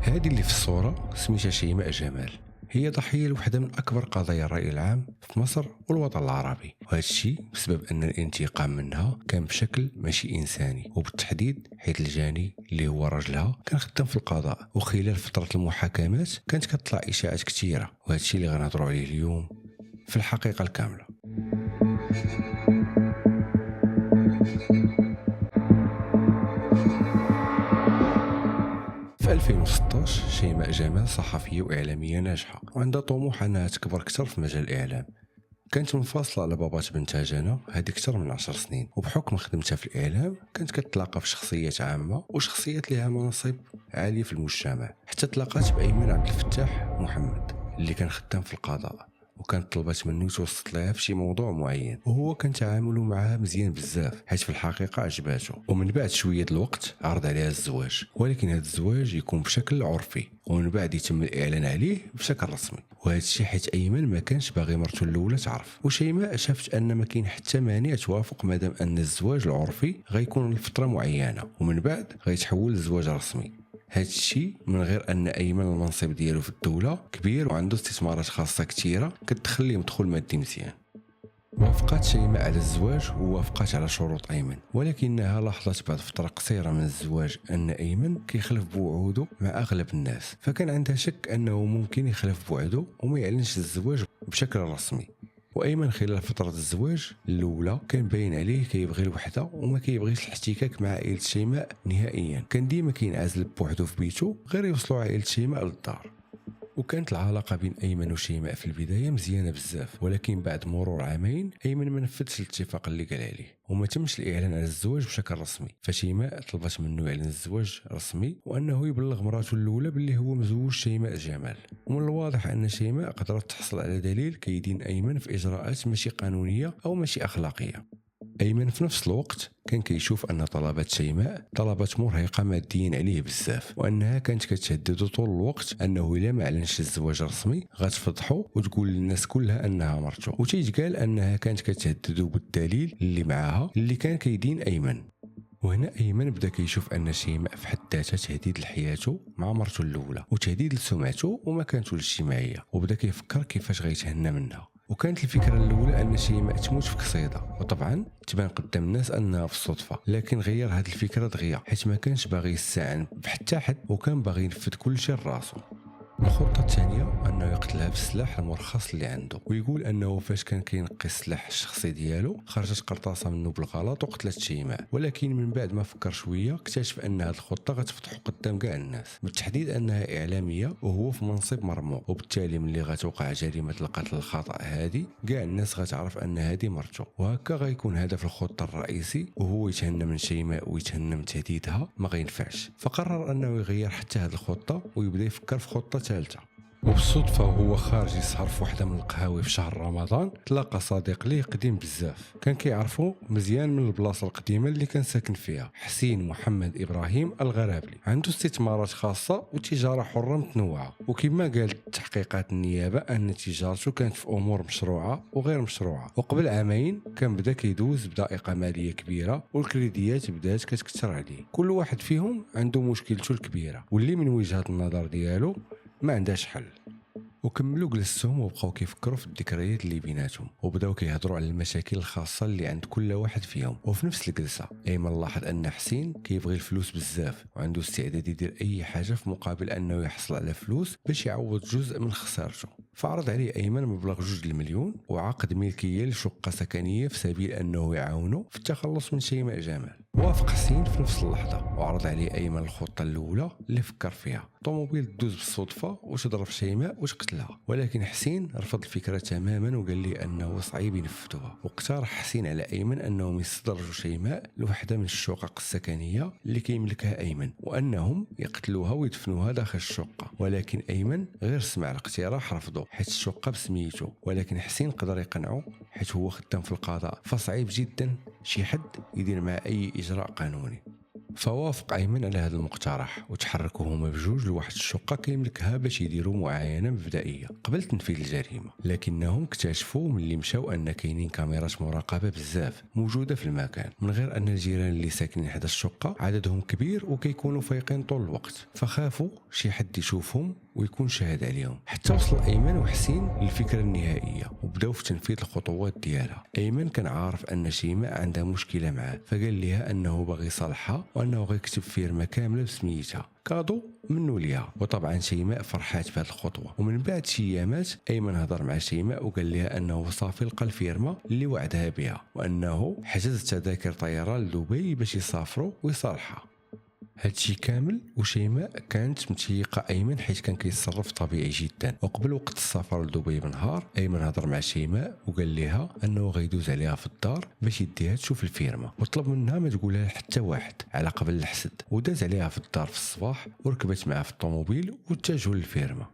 هذه اللي في الصورة سميتها شيماء جمال. هي ضحية لوحدة من أكبر قضايا الرأي العام في مصر والوطن العربي، وهذا الشيء بسبب أن الانتقام منها كان بشكل ماشي إنساني، وبالتحديد حيث الجاني اللي هو راجلها كان خدام في القضاء، وخلال فترة المحاكمات كانت كتطلع إشاعات كثيرة، وهذا الشيء اللي غنهضروا عليه اليوم في الحقيقة الكاملة. في 2016 شيماء جمال صحفية وإعلامية ناجحة، وعندها طموح أنها تكبر أكثر في مجال الإعلام. كانت منفصلة على بابات بنتها جنى هذه أكثر من 10 سنين، وبحكم خدمتها في الإعلام كانت كتلاقى في شخصيات عامة وشخصيات لها مناصب عالية في المجتمع، حتى تلاقات بأيمن عبد الفتاح محمد اللي كان خدام في القضاء، وكانت طلبات منه يتوسط لها في شي موضوع معين، وهو كان تعامله معها مزيان بزاف حيث في الحقيقة عجباته. ومن بعد شوية الوقت عرض عليها الزواج، ولكن هذا الزواج يكون بشكل عرفي، ومن بعد يتم الإعلان عليه بشكل رسمي. وهذا الشيء حيث أيمن ما كانش باغي مرته الأولى تعرف، وشيماء شافت أن ما كاين حتى مانع توافق مادام أن الزواج العرفي غيكون لفترة معينة، ومن بعد غيتحول لزواج رسمي. هذا الشيء من غير ان ايمن المنصب ديالو في الدوله كبير وعنده استثمارات خاصه كثيره كتدخل ليه مدخول مادي مزيان. وافقت شيماء على الزواج ووافقت على شروط ايمن، ولكنها لاحظت بعد فتره قصيره من الزواج ان ايمن كيخلف بوعوده مع اغلب الناس، فكان عندها شك انه ممكن يخلف بوعده وما يعلنش الزواج بشكل رسمي. وايمن خلال فتره الزواج الاولى كان باين عليه كيبغي الوحده وما كيبغيش الاحتكاك مع عائله شيماء نهائيا، كان ديما كينعزل بوحده في بيته غير يوصلوا عائله شيماء للدار. وكانت العلاقه بين ايمن وشيماء في البدايه مزيانه بزاف، ولكن بعد مرور عامين ايمن ما نفذش الاتفاق اللي قال عليه وما تمش الاعلان على الزواج بشكل رسمي، فشيماء طلبت منه يعلن الزواج رسمي وانه يبلغ مراته الاولى باللي هو مزوج شيماء جمال. ومن الواضح ان شيماء قدرت تحصل على دليل كيدين ايمن في اجراءات ماشي قانونيه او ماشي اخلاقيه. ايمن في نفس الوقت كان كيشوف ان طلبات شيماء طلبات مرهقه ماديا عليه بزاف، وانها كانت كتهدده طول الوقت انه الا ما اعلنش الزواج رسمي غتفضحه وتقول للناس كلها انها مرته، وتيتقال انها كانت كتهدده بالدليل اللي معاها اللي كان كيدين ايمن. وهنا ايمن بدا كيشوف ان شيماء في حد ذاتها تهديد لحياته مع مرته الاولى وتهديد لسمعته ومكانته الاجتماعيه، وبدا كيفكر كيفاش غيتهنى منها. وكانت الفكره الاولى ان شيماء تموت في قصيده، وطبعا تبان قدام الناس انها في الصدفه، لكن غير هذه الفكره دغيا حيت ما كانش باغي يستعان بحتى حد وكان باغي ينفذ كل شيء لراسو. الخطة الثانية أنه يقتلها بالسلاح المرخص اللي عنده، ويقول أنه فاش كان كينقي السلاح الشخصي ديالو خرجت قرطاسة منه بالغلط وقتلت شيماء، ولكن من بعد ما فكر شوية اكتشف أن هذه الخطة غتفتحه قدام كاع الناس، بالتحديد أنها إعلامية وهو في منصب مرموق، وبالتالي ملي غتوقع جريمة القتل الخطأ هذه كاع الناس غتعرف أن هذه مرته، وهكا غيكون هدف الخطة الرئيسي وهو يتهنى من شيماء ويتهنى من تهديدها ما غينفعش. فقرر أنه يغير حتى هذه الخطة ويبدا يفكر في خطة ثالثة. وبالصدفة وهو خارج يسهر في وحدة من القهاوي في شهر رمضان تلاقى صديق ليه قديم بزاف كان كيعرفو مزيان من البلاصة القديمة اللي كان ساكن فيها، حسين محمد إبراهيم الغرابلي. عنده استثمارات خاصة وتجارة حرة متنوعة، وكما قالت تحقيقات النيابة أن تجارته كانت في أمور مشروعة وغير مشروعة، وقبل عامين كان بدا كيدوز بضائقة مالية كبيرة والكريديات بدات كتكثر عليه. كل واحد فيهم عنده مشكلته الكبيرة واللي من وجهة النظر ديالو ما عندهاش حل. وكملوا جلسهم وبقاو كيفكروا في الذكريات اللي بيناتهم، وبداو كيهضروا على المشاكل الخاصه اللي عند كل واحد فيهم. وفي نفس الجلسه ايمن لاحظ ان حسين كيبغي الفلوس بزاف وعنده استعداد يدير اي حاجه في مقابل انه يحصل على فلوس باش يعوض جزء من خسارته. فعرض عليه ايمن مبلغ 2 مليون وعقد ملكيه لشقه سكنيه في سبيل انه يعاونه في التخلص من شيماء جمال. وافق حسين في نفس اللحظه وعرض عليه ايمن الخطه الاولى اللي فكر فيها، طوموبيل تدوز بالصدفه وتضرب شيماء وتقتلها، ولكن حسين رفض الفكره تماما وقال لي انه صعيب ينفذوها. واقترح حسين على ايمن انهم يستدرجوا شيماء لوحده من الشقق السكنيه اللي كيملكها ايمن وانهم يقتلوها ويدفنوها داخل الشقه، ولكن ايمن غير سمع الاقتراح رفضه حيت الشقه بسميته، ولكن حسين قدر يقنعه حيت هو خدام في القضاء فصعيب جدا شي حد يدير مع اي اجراء قانوني. فوافق أيمن على هذا المقترح وتحركوا هما بجوج لواحد الشقة كيملكها باش يديروا معاينة مبدئية قبل تنفيذ الجريمة. لكنهم اكتشفوا ملي مشاو أن كاينين كاميرات مراقبة بزاف موجودة في المكان، من غير أن الجيران اللي ساكنين حدا الشقة عددهم كبير وكيكونوا فايقين طول الوقت، فخافوا شي حد يشوفهم ويكون شاهد عليهم. حتى وصل أيمن وحسين للفكرة النهائية وبداو في تنفيذ الخطوات ديالها. أيمن كان عارف أن شيماء عندها مشكلة معاه، فقال لها أنه باغي يصالحها وأنه غيكتب فيرما كاملة بسميتها كادو منو ليها. وطبعا شيماء فرحات بهذه الخطوة. ومن بعد شي ايامات أيمن هضر مع شيماء وقال لها أنه صافي لقى الفيرما اللي وعدها بها، وأنه حجز تذاكر طيران لدبي باش يسافروا ويصالحها. هادشي كامل وشيماء كانت متيقة أيمن حيث كان كيتصرف طبيعي جدا. وقبل وقت السفر لدبي بنهار أيمن هضر مع شيماء وقال لها أنه غيدوز عليها في الدار باش يديها تشوف الفيرما، وطلب منها ما تقولها حتى واحد على قبل الحسد. وداز عليها في الدار في الصباح وركبت معها في الطوموبيل واتجهوا للفيرما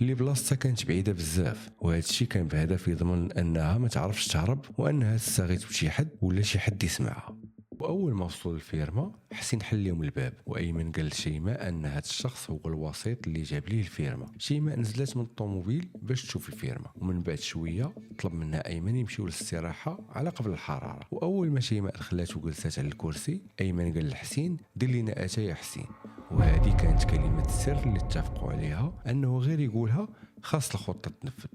اللي بلاصتها كانت بعيدة بزاف، وهذا الشيء كان بهدف يضمن أنها ما تعرفش تهرب وأنها تستغيث بشي حد ولا شي حد يسمعها. وأول ما وصلوا للفيرما حسين حل لهم الباب، وأيمن قال لشيماء أن هذا الشخص هو الوسيط اللي جاب ليه الفيرما. شيماء نزلت من الطوموبيل باش تشوف الفيرما، ومن بعد شوية طلب منها أيمن يمشيو للاستراحة على قبل الحرارة. وأول ما شيماء دخلت وجلست على الكرسي أيمن قال لحسين دير لينا أتاي يا حسين. وهذه كانت كلمة السر اللي اتفقوا عليها أنه غير يقولها خاص الخطة تنفذ.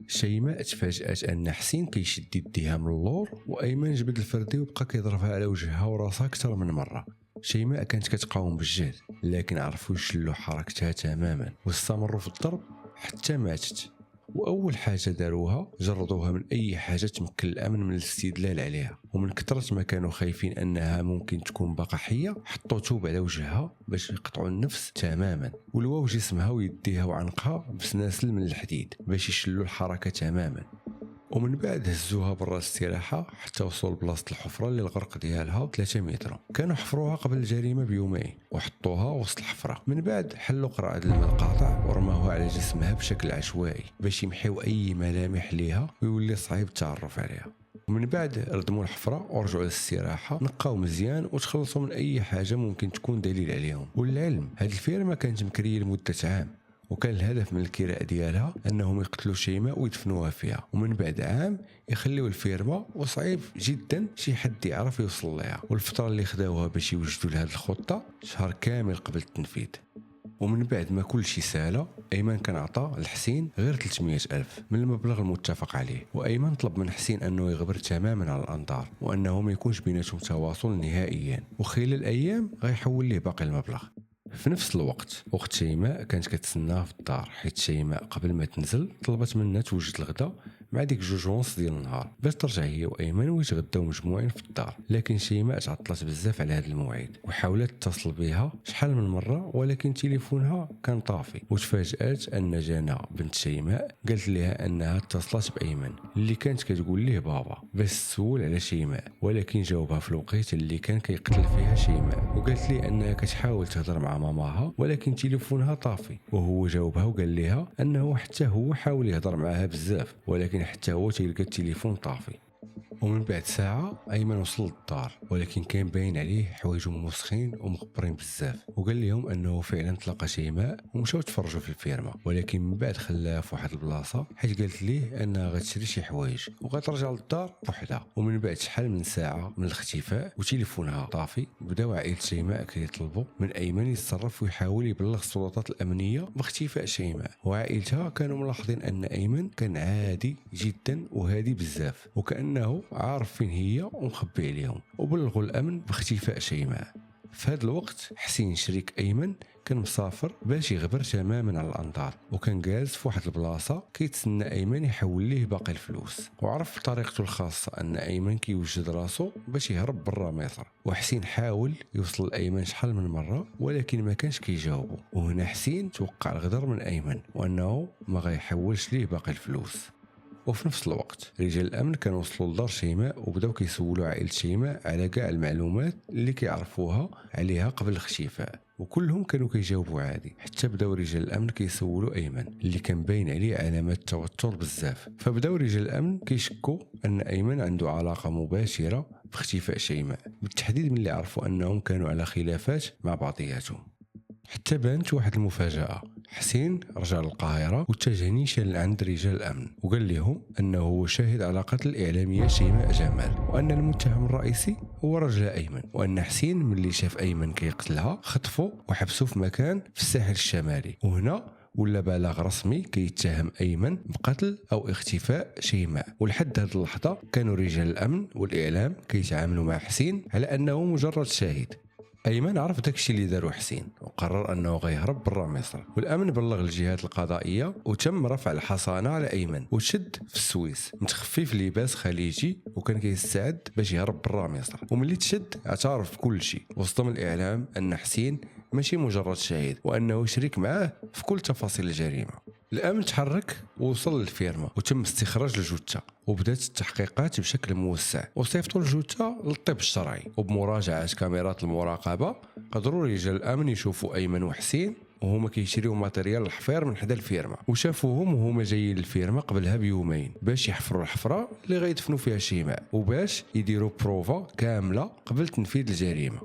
شيماء تفاجأت أن حسين كيشد يديها من اللور، وأيمن جبد الفردي وبقى كيضربها على وجهها وراسها أكثر من مرة. شيماء كانت كتقاوم بالجهد لكن عرفوا يشلوا حركتها تماما واستمروا في الضرب حتى ماتت. وأول حاجة داروها جردوها من أي حاجة تمكن الأمن من الاستدلال عليها، ومن كثرة ما كانوا خايفين أنها ممكن تكون باقا حية حطوا توب على وجهها باش يقطعوا النفس تماما، ولواو جسمها ويديها وعنقها بسناسل من الحديد باش يشلوا الحركة تماما. ومن بعد هزوها برا الاستراحة حتى وصلوا لبلاصة الحفرة اللي الغرق ديالها 3 متر. كانوا حفروها قبل الجريمة بيومين وحطوها وسط الحفرة. من بعد حلوا قرعة الماء القاطع ورماوها على جسمها بشكل عشوائي باش يمحيو أي ملامح ليها ويولي صعيب التعرف عليها. ومن بعد ردموا الحفرة ورجعوا للاستراحة، نقاو مزيان وتخلصوا من أي حاجة ممكن تكون دليل عليهم. وللعلم هذه الفيرما كانت مكرية لمدة عام، وكان الهدف من الكراء ديالها أنهم يقتلوا شيماء ويدفنوها فيها، ومن بعد عام يخليوا الفيرما وصعيب جدا شي حد يعرف يوصل لها. والفترة اللي خداوها باش يوجدوا لهذه الخطة شهر كامل قبل التنفيذ. ومن بعد ما كل شيء سالة أيمن كان عطى لحسين غير 300,000 من المبلغ المتفق عليه. وأيمن طلب من حسين أنه يغبر تماما على الأنظار وأنه ما يكونش بيناتهم تواصل نهائيا، وخلال الأيام غيحول ليه باقي المبلغ. في نفس الوقت أخت شيماء كانت كتسناها في الدار، حيت شيماء قبل ما تنزل طلبت منها توجد الغداء مع ديك 2:30 ديال النهار باش ترجع هي وأيمن ويتغداو مجموعين في الدار. لكن شيماء تعطلت بزاف على هذا الموعد وحاولت تتصل بها شحال من مرة ولكن تليفونها كان طافي. وتفاجأت أن جانا بنت شيماء قالت لها أنها اتصلت بأيمن اللي كانت كتقول ليه بابا باش تسول على شيماء، ولكن جاوبها في الوقت اللي كان كيقتل فيها شيماء، وقالت ليه أنها كتحاول تهضر مع ماماها ولكن تليفونها طافي. وهو جاوبها وقال لها أنه حتى هو حاول يهضر معها بزاف ولكن حتى هو تيلقى التليفون طافي. ومن بعد ساعة أيمن وصل للدار ولكن كان باين عليه حوايجهم موسخين ومغبرين بزاف، وقال لهم أنه فعلا تلاقى شيماء ومشاو تفرجوا في الفيرما. ولكن من بعد خلاها في واحد البلاصة حيت قالت ليه أنها غتشري شي حوايج وغترجع للدار بوحدها. ومن بعد شحال من ساعة من الاختفاء وتليفونها طافي بداو عائلة شيماء كيطلبوا من أيمن يتصرف ويحاول يبلغ السلطات الأمنية باختفاء شيماء. وعائلتها كانوا ملاحظين أن أيمن كان عادي جدا وهادي بزاف وكأنه عارف فين هي ومخبي عليهم، وبلغوا الأمن باختفاء شيماء. في هذا الوقت حسين شريك أيمن كان مسافر باش يغبر تماما على الأنظار، وكان جالس في واحد البلاصة كيتسنى أيمن يحول ليه باقي الفلوس. وعرف بطريقته الخاصة أن أيمن كيوجد راسو باش يهرب برا مصر. وحسين حاول يوصل لأيمن شحال من مرة ولكن ما كانش كيجاوبه. وهنا حسين توقع الغدر من أيمن وأنه ما غيحولش ليه باقي الفلوس. وفي نفس الوقت رجال الأمن كانوا وصلوا لدار شيماء وبداو كيسولوا عائلة شيماء على كاع المعلومات اللي كيعرفوها عليها قبل الاختفاء. وكلهم كانوا كيجاوبوا عادي، حتى بداو رجال الامن كيسولوا ايمن اللي كان باين عليه علامات توتر بزاف. فبداو رجال الامن كيشكوا ان ايمن عنده علاقه مباشره باختفاء شيماء، بالتحديد ملي عرفوا انهم كانوا على خلافات مع بعضياتهم. حتى بانت واحد المفاجأة، حسين رجع للقاهرة واتجه نيشان عند رجال الأمن وقال لهم أنه هو شاهد على قتل الإعلامية شيماء جمال، وأن المتهم الرئيسي هو رجل أيمن، وأن حسين ملي شاف أيمن كيقتلها خطفه وحبسه في مكان في الساحل الشمالي. وهنا ولا بلاغ رسمي كيتهم أيمن بقتل أو اختفاء شيماء. ولحد هذه اللحظة كانوا رجال الأمن والإعلام كيتعاملوا مع حسين على أنه مجرد شاهد. أيمن عرف داكشي اللي دارو حسين وقرر أنه غيهرب برا مصر، والأمن بلغ الجهات القضائية وتم رفع الحصانة على أيمن وشد في السويس متخفي في لباس خليجي وكان كيستعد باش يهرب برا مصر. وملي تشد اعترف بكل شيء وصدم الإعلام أن حسين ماشي مجرد شاهد وأنه شريك معاه في كل تفاصيل الجريمة. الأمن تحرك ووصل للفيرما وتم استخراج الجثة وبدات التحقيقات بشكل موسع، وصيفطوا الجثة للطب الشرعي. وبمراجعة كاميرات المراقبة قدروا رجال الأمن يشوفوا أيمن وحسين وهما كيشريو ماتريال الحفير من حدا الفيرما، وشافوهم وهما جايين للفيرما قبلها بيومين باش يحفروا الحفرة اللي غيدفنوا فيها شيماء وباش يديروا بروفا كاملة قبل تنفيذ الجريمة.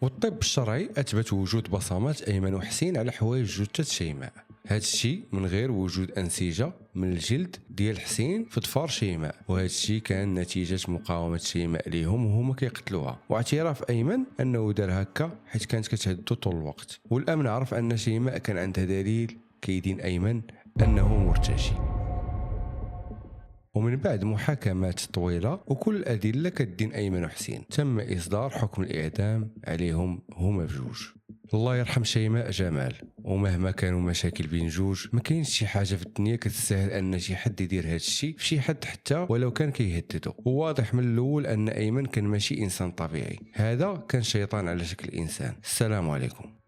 والطب الشرعي أثبت وجود بصمات أيمن وحسين على حوايج جثة شيماء، هذا الشيء من غير وجود أنسجة من الجلد ديال حسين في ظفار شيماء، وهذا الشيء كان نتيجة مقاومة شيماء ليهم وهما كيقتلوها، واعتراف أيمن أنه دار هكا حيت كانت كتهدو طول الوقت. والأمن عرف أن شيماء كان عندها دليل كيدين أيمن أنه مرتشي. ومن بعد محاكمات طويلة وكل الأدلة كدين أيمن وحسين تم إصدار حكم الإعدام عليهم هما بجوج. الله يرحم شيماء جمال، ومهما كانوا مشاكل بين جوج ما كاينش شي حاجه في الدنيا كتستاهل ان شي حد يدير هذا الشيء في شي حد حتى ولو كان كيهددو. وواضح من الاول ان ايمن كان ماشي انسان طبيعي، هذا كان شيطان على شكل انسان. السلام عليكم.